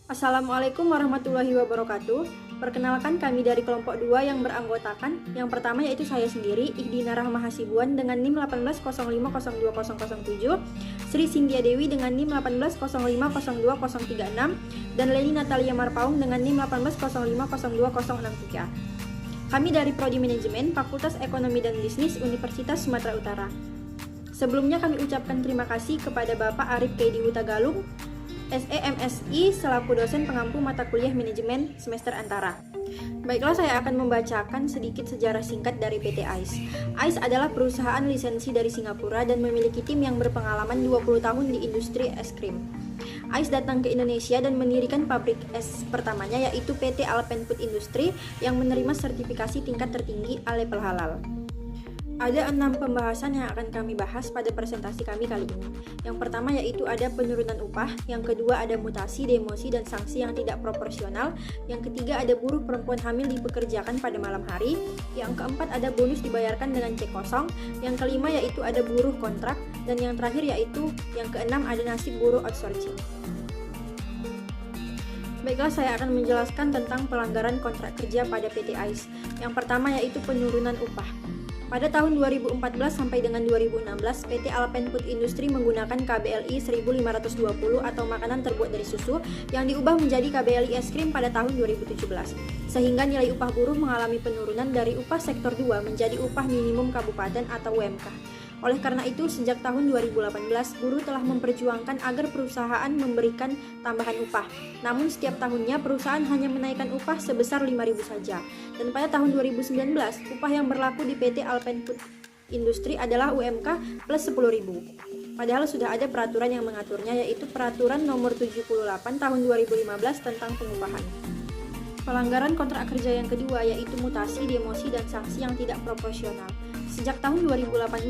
Assalamualaikum warahmatullahi wabarakatuh. Perkenalkan kami dari kelompok 2 yang beranggotakan. Yang pertama yaitu saya sendiri, Ihdina Rahma Hasibuan dengan NIM 1805020007, Sri Cynthia Dewi dengan NIM 1805020036, dan Leni Natalia Marpaung dengan NIM 1805020063. Kami dari Prodi Manajemen, Fakultas Ekonomi dan Bisnis, Universitas Sumatera Utara. Sebelumnya kami ucapkan terima kasih kepada Bapak Arif Keidi Hutagalung, SEMSI selaku dosen pengampu mata kuliah manajemen semester antara. Baiklah, saya akan membacakan sedikit sejarah singkat dari PT AIS. AIS adalah perusahaan lisensi dari Singapura dan memiliki tim yang berpengalaman 20 tahun di industri es krim. AIS datang ke Indonesia dan mendirikan pabrik es pertamanya, yaitu PT Alpen Food Industry yang menerima sertifikasi tingkat tertinggi label halal. Ada 6 pembahasan yang akan kami bahas pada presentasi kami kali ini. Yang pertama yaitu ada penurunan upah, yang kedua ada mutasi, demosi, dan sanksi yang tidak proporsional, yang ketiga ada buruh perempuan hamil dipekerjakan pada malam hari, yang keempat ada bonus dibayarkan dengan cek kosong, yang kelima yaitu ada buruh kontrak, dan yang terakhir yaitu yang keenam ada nasib buruh outsourcing. Baiklah, saya akan menjelaskan tentang pelanggaran kontrak kerja pada PT AIS. Yang pertama yaitu penurunan upah. Pada tahun 2014 sampai dengan 2016, PT Alpen Food Industry menggunakan KBLI 1520 atau makanan terbuat dari susu yang diubah menjadi KBLI es krim pada tahun 2017. Sehingga nilai upah buruh mengalami penurunan dari upah sektor 2 menjadi upah minimum kabupaten atau UMK. Oleh karena itu, sejak tahun 2018, buruh telah memperjuangkan agar perusahaan memberikan tambahan upah. Namun setiap tahunnya perusahaan hanya menaikkan upah sebesar 5.000 saja. Dan pada tahun 2019, upah yang berlaku di PT Alpen Food Industry adalah UMK plus 10.000. Padahal sudah ada peraturan yang mengaturnya, yaitu Peraturan Nomor 78 Tahun 2015 tentang pengupahan. Pelanggaran kontrak kerja yang kedua yaitu mutasi, demosi, dan sanksi yang tidak proporsional. Sejak tahun 2018,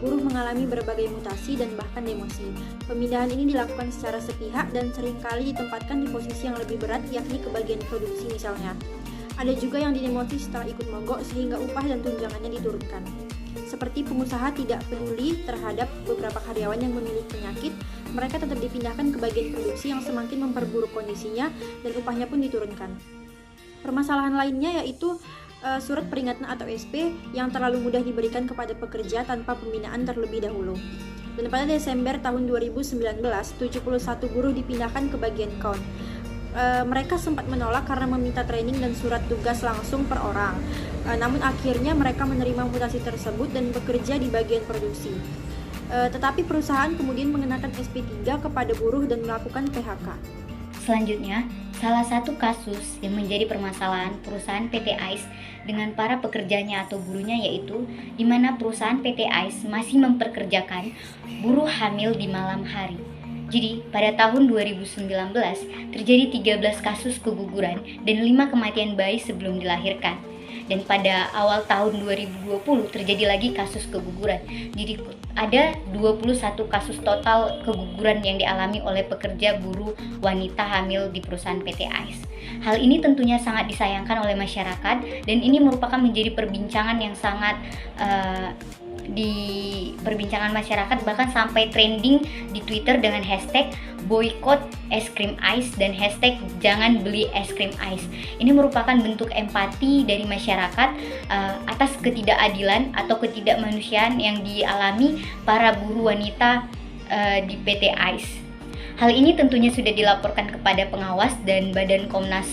buruh mengalami berbagai mutasi dan bahkan demosi. Pemindahan ini dilakukan secara sepihak dan seringkali ditempatkan di posisi yang lebih berat, yakni ke bagian produksi misalnya. Ada juga yang didemosi setelah ikut mogok sehingga upah dan tunjangannya diturunkan. Seperti pengusaha tidak peduli terhadap beberapa karyawan yang memiliki penyakit, mereka tetap dipindahkan ke bagian produksi yang semakin memperburuk kondisinya dan upahnya pun diturunkan. Permasalahan lainnya yaitu surat peringatan atau SP yang terlalu mudah diberikan kepada pekerja tanpa pembinaan terlebih dahulu. Dan pada Desember tahun 2019, 71 buruh dipindahkan ke bagian count. Mereka sempat menolak karena meminta training dan surat tugas langsung per orang. Namun akhirnya mereka menerima mutasi tersebut dan bekerja di bagian produksi. Tetapi perusahaan kemudian mengenakan SP3 kepada buruh dan melakukan PHK. Selanjutnya, salah satu kasus yang menjadi permasalahan perusahaan PT AIS dengan para pekerjanya atau buruhnya yaitu di mana perusahaan PT AIS masih memperkerjakan buruh hamil di malam hari. Jadi, pada tahun 2019 terjadi 13 kasus keguguran dan 5 kematian bayi sebelum dilahirkan. Dan pada awal tahun 2020 terjadi lagi kasus keguguran. Jadi ada 21 kasus total keguguran yang dialami oleh pekerja buruh wanita hamil di perusahaan PT AIS. Hal ini tentunya sangat disayangkan oleh masyarakat dan ini merupakan menjadi perbincangan yang sangat di perbincangan masyarakat, bahkan sampai trending di Twitter dengan hashtag boykot es krim AIS dan hashtag jangan beli es krim AIS. Ini merupakan bentuk empati dari masyarakat atas ketidakadilan atau ketidakmanusiaan yang dialami para buruh wanita di PT AIS. Hal ini tentunya sudah dilaporkan kepada pengawas dan Badan Komnas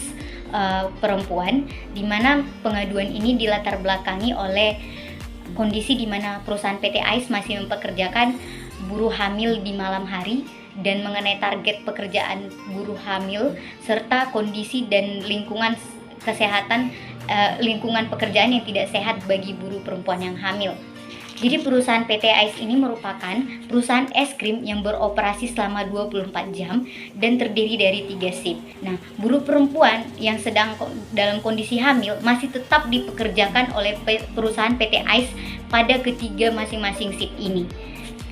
Perempuan, di mana pengaduan ini dilatar belakangi oleh kondisi di mana perusahaan PT AIS masih mempekerjakan buruh hamil di malam hari dan mengenai target pekerjaan buruh hamil serta kondisi dan lingkungan kesehatan, lingkungan pekerjaan yang tidak sehat bagi buruh perempuan yang hamil. Jadi perusahaan PT AIS ini merupakan perusahaan es krim yang beroperasi selama 24 jam dan terdiri dari 3 shift. Nah, buruh perempuan yang sedang dalam kondisi hamil masih tetap dipekerjakan oleh perusahaan PT AIS pada ketiga masing-masing shift ini.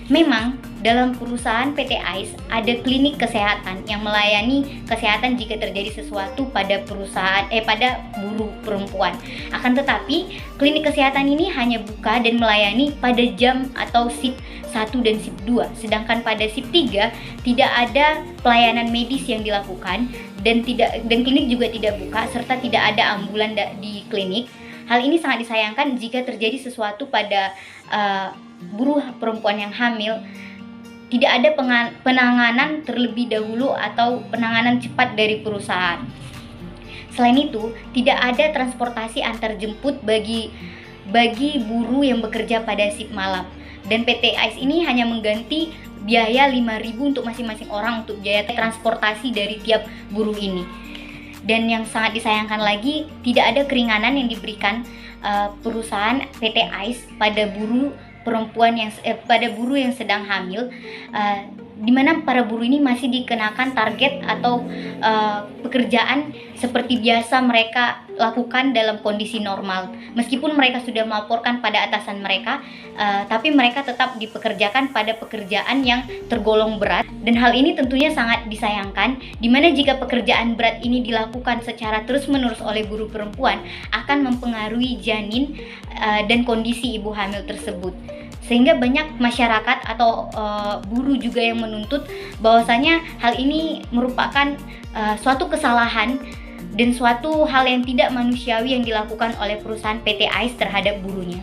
Memang dalam perusahaan PT AIS ada klinik kesehatan yang melayani kesehatan jika terjadi sesuatu pada pada buruh perempuan. Akan tetapi, klinik kesehatan ini hanya buka dan melayani pada jam atau shift 1 dan shift 2. Sedangkan pada shift 3 tidak ada pelayanan medis yang dilakukan dan klinik juga tidak buka serta tidak ada ambulan di klinik. Hal ini sangat disayangkan jika terjadi sesuatu pada buruh perempuan yang hamil. Tidak ada penanganan terlebih dahulu atau penanganan cepat dari perusahaan. Selain itu, tidak ada transportasi antar jemput bagi buruh yang bekerja pada shift malam. Dan PT AIS ini hanya mengganti biaya 5.000 untuk masing-masing orang untuk biaya transportasi dari tiap buruh ini. Dan yang sangat disayangkan lagi, tidak ada keringanan yang diberikan perusahaan PT AIS pada buruh perempuan pada buruh yang sedang hamil, di mana para buruh ini masih dikenakan target atau pekerjaan seperti biasa mereka lakukan dalam kondisi normal. Meskipun mereka sudah melaporkan pada atasan mereka, tapi mereka tetap dipekerjakan pada pekerjaan yang tergolong berat, dan hal ini tentunya sangat disayangkan, di mana jika pekerjaan berat ini dilakukan secara terus-menerus oleh buruh perempuan akan mempengaruhi janin dan kondisi ibu hamil tersebut. Sehingga banyak masyarakat atau buruh juga yang menuntut bahwasanya hal ini merupakan suatu kesalahan dan suatu hal yang tidak manusiawi yang dilakukan oleh perusahaan PT AIS terhadap buruhnya.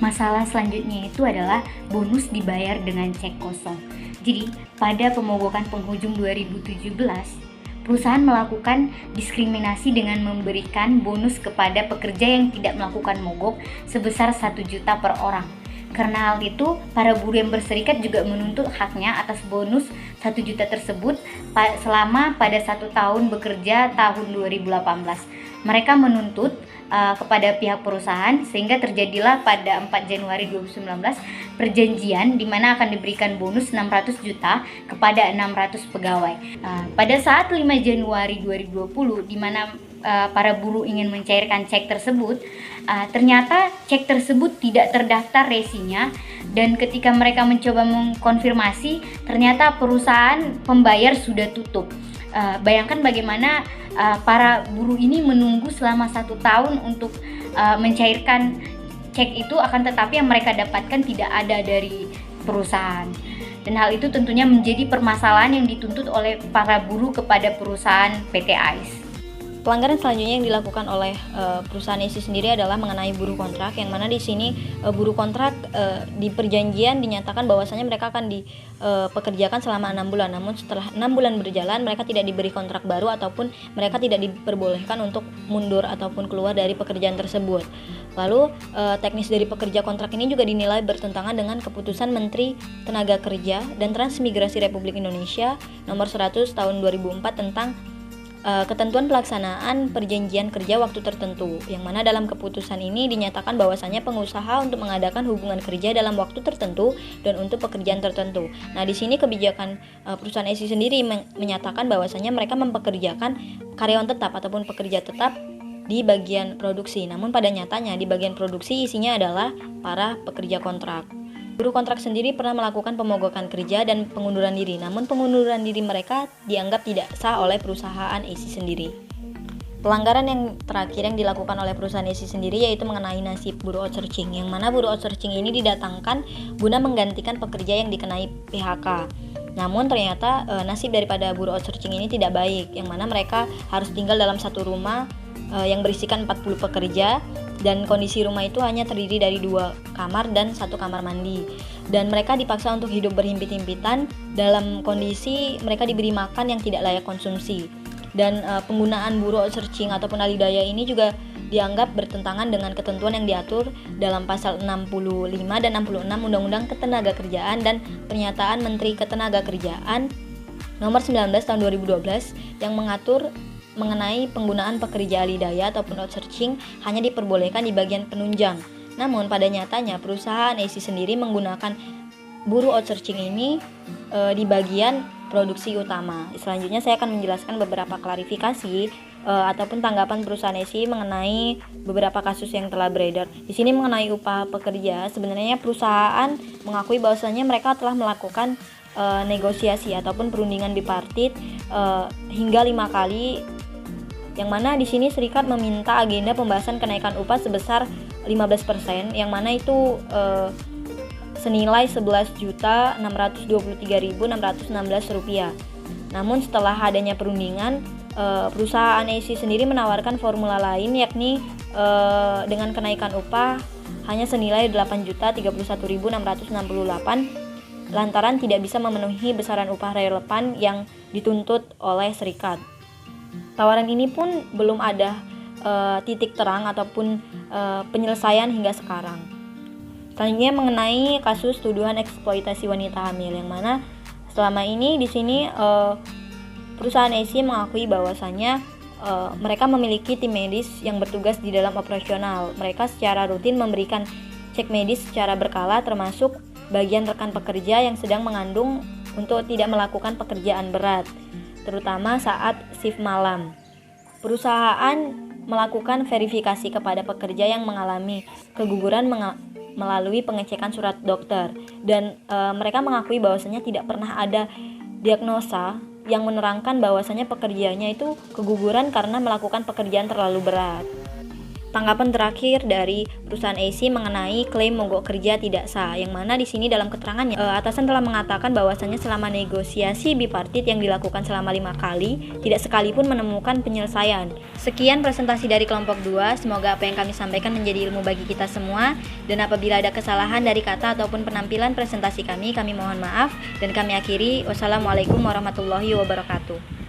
Masalah selanjutnya itu adalah bonus dibayar dengan cek kosong. Jadi, pada pemogokan penghujung 2017, perusahaan melakukan diskriminasi dengan memberikan bonus kepada pekerja yang tidak melakukan mogok sebesar 1 juta per orang. Karena hal itu, para buruh yang berserikat juga menuntut haknya atas bonus 1 juta tersebut selama pada 1 tahun bekerja tahun 2018. Mereka menuntut kepada pihak perusahaan sehingga terjadilah pada 4 Januari 2019 perjanjian di mana akan diberikan bonus 600 juta kepada 600 pegawai. Pada saat 5 Januari 2020 di mana para buruh ingin mencairkan cek tersebut, ternyata cek tersebut tidak terdaftar resinya, dan ketika mereka mencoba mengkonfirmasi ternyata perusahaan pembayar sudah tutup. Bayangkan bagaimana para buruh ini menunggu selama 1 tahun untuk mencairkan cek itu, akan tetapi yang mereka dapatkan tidak ada dari perusahaan. Dan hal itu tentunya menjadi permasalahan yang dituntut oleh para buruh kepada perusahaan PT AIS. Pelanggaran selanjutnya yang dilakukan oleh perusahaan isi sendiri adalah mengenai buruh kontrak, yang mana di sini buruh kontrak di perjanjian dinyatakan bahwasanya mereka akan dipekerjakan selama 6 bulan. Namun setelah 6 bulan berjalan, mereka tidak diberi kontrak baru ataupun mereka tidak diperbolehkan untuk mundur ataupun keluar dari pekerjaan tersebut. Lalu teknis dari pekerja kontrak ini juga dinilai bertentangan dengan keputusan Menteri Tenaga Kerja dan Transmigrasi Republik Indonesia nomor 100 tahun 2004 tentang ketentuan pelaksanaan perjanjian kerja waktu tertentu, yang mana dalam keputusan ini dinyatakan bahwasannya pengusaha untuk mengadakan hubungan kerja dalam waktu tertentu dan untuk pekerjaan tertentu. Nah, di sini kebijakan perusahaan ESI sendiri menyatakan bahwasannya mereka mempekerjakan karyawan tetap ataupun pekerja tetap di bagian produksi. Namun pada nyatanya di bagian produksi isinya adalah para pekerja kontrak. Buruh kontrak sendiri pernah melakukan pemogokan kerja dan pengunduran diri, namun pengunduran diri mereka dianggap tidak sah oleh perusahaan ESI sendiri. Pelanggaran yang terakhir yang dilakukan oleh perusahaan ESI sendiri yaitu mengenai nasib buruh outsourcing, yang mana buruh outsourcing ini didatangkan guna menggantikan pekerja yang dikenai PHK. Namun ternyata nasib daripada buruh outsourcing ini tidak baik, yang mana mereka harus tinggal dalam satu rumah yang berisikan 40 pekerja, dan kondisi rumah itu hanya terdiri dari 2 kamar dan 1 kamar mandi, dan mereka dipaksa untuk hidup berhimpit-himpitan dalam kondisi mereka diberi makan yang tidak layak konsumsi. Dan penggunaan buruh outsourcing ataupun alidaya ini juga dianggap bertentangan dengan ketentuan yang diatur dalam pasal 65 dan 66 Undang-Undang Ketenagakerjaan dan Pernyataan Menteri Ketenagakerjaan nomor 19 tahun 2012 yang mengatur mengenai penggunaan pekerja alidaya ataupun outsourcing hanya diperbolehkan di bagian penunjang. Namun pada nyatanya perusahaan ESI sendiri menggunakan buruh outsourcing ini di bagian produksi utama. Selanjutnya saya akan menjelaskan beberapa klarifikasi ataupun tanggapan perusahaan SI mengenai beberapa kasus yang telah beredar. Di sini mengenai upah pekerja, sebenarnya perusahaan mengakui bahwasanya mereka telah melakukan negosiasi ataupun perundingan bipartit hingga 5 kali, yang mana di sini serikat meminta agenda pembahasan kenaikan upah sebesar 15%, yang mana itu senilai Rp11.623.616. Namun setelah adanya perundingan, perusahaan AC sendiri menawarkan formula lain, yakni dengan kenaikan upah hanya senilai Rp8.031.668 lantaran tidak bisa memenuhi besaran upah relevan yang dituntut oleh serikat. Tawaran ini pun belum ada titik terang ataupun penyelesaian hingga sekarang. Selanjutnya mengenai kasus tuduhan eksploitasi wanita hamil, yang mana selama ini di sini perusahaan AC mengakui bahwasannya mereka memiliki tim medis yang bertugas di dalam operasional. Mereka secara rutin memberikan cek medis secara berkala, termasuk bagian rekan pekerja yang sedang mengandung untuk tidak melakukan pekerjaan berat, terutama saat shift malam. Perusahaan melakukan verifikasi kepada pekerja yang mengalami keguguran melalui pengecekan surat dokter, dan mereka mengakui bahwasanya tidak pernah ada diagnosa yang menerangkan bahwasanya pekerjanya itu keguguran karena melakukan pekerjaan terlalu berat. Tanggapan terakhir dari perusahaan AC mengenai klaim mogok kerja tidak sah, yang mana di sini dalam keterangannya atasan telah mengatakan bahwasannya selama negosiasi bipartit yang dilakukan selama 5 kali tidak sekalipun menemukan penyelesaian. Sekian presentasi dari kelompok 2, semoga apa yang kami sampaikan menjadi ilmu bagi kita semua, dan apabila ada kesalahan dari kata ataupun penampilan presentasi kami mohon maaf, dan kami akhiri. Wassalamualaikum warahmatullahi wabarakatuh.